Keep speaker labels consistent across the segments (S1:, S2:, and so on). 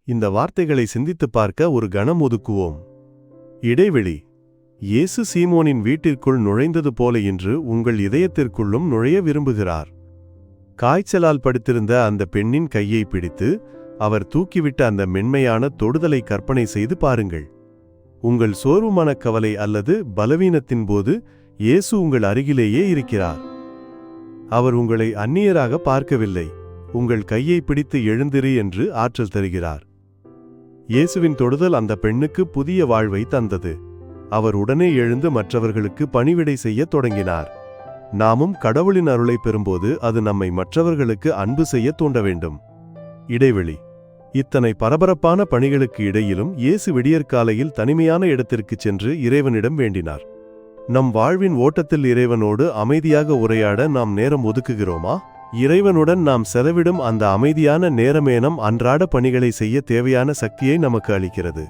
S1: இந்த வார்த்தைகளை சிந்தித்துப் பார்க்க ஒரு கணம் ஒதுக்குவோம். இடைவெளி. இயேசு சீமோனின் வீட்டிற்குள் நுழைந்தது போல இன்று உங்கள் இதயத்திற்குள்ளும் நுழைய விரும்புகிறார். காய்ச்சலால் படுத்திருந்த அந்த பெண்ணின் கையை பிடித்து அவர் தூக்கிவிட்ட அந்த மென்மையான தொடுதலை கற்பனை செய்து பாருங்கள். உங்கள் சோர்வுமான கவலை அல்லது பலவீனத்தின் போது இயேசு உங்கள் அருகிலேயே இருக்கிறார். அவர் உங்களை அந்நியராக பார்க்கவில்லை, உங்கள் கையை பிடித்து எழுந்திரு என்று ஆற்றல் தருகிறார். இயேசுவின் தொடுதல் அந்த பெண்ணுக்கு புதிய வாழ்வை தந்தது. அவர் உடனே எழுந்து மற்றவர்களுக்கு பணிவிடை செய்யத் தொடங்கினார். நாமும் கடவுளின் அருளை பெறும்போது அது நம்மை மற்றவர்களுக்கு அன்பு செய்ய தூண்ட வேண்டும். இடைவெளி. இத்தனை பரபரப்பான பணிகளுக்கு இடையிலும் இயேசு விடியற்காலையில் தனிமையான இடத்திற்குச் சென்று இறைவனிடம் வேண்டினார். நம் வாழ்வின் ஓட்டத்தில் இறைவனோடு அமைதியாக உரையாட நாம் நேரம் ஒதுக்குகிறோமா? இறைவனுடன் நாம் செலவிடும் அந்த அமைதியான நேரமேனம் அன்றாட பணிகளை செய்ய தேவையான சக்தியை நமக்கு அளிக்கிறது.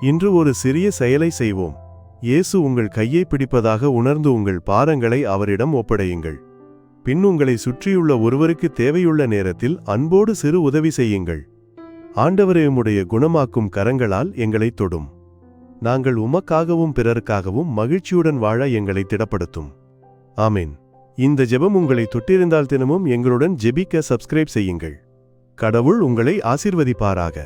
S1: இன்று ஒரு சிறிய செயலை செய்வோம். இயேசு உங்கள் கையை பிடிப்பதாக உணர்ந்து உங்கள் பாரங்களை அவரிடம் ஒப்படையுங்கள். பின் உங்களை சுற்றியுள்ள ஒருவருக்கு தேவையுள்ள நேரத்தில் அன்போடு சிறு உதவி செய்யுங்கள். ஆண்டவரே, உம்முடைய குணமாக்கும் கரங்களால் எங்களை தொடும். நாங்கள் உமக்காகவும் பிறருக்காகவும் மகிழ்ச்சியுடன் வாழ எங்களை திடப்படுத்தும். ஆமேன். இந்த ஜெபம் உங்களை தொட்டிருந்தால் தினமும் எங்களுடன் ஜெபிக்க சப்ஸ்கிரைப் செய்யுங்கள். கடவுள் உங்களை ஆசீர்வதிப்பாராக.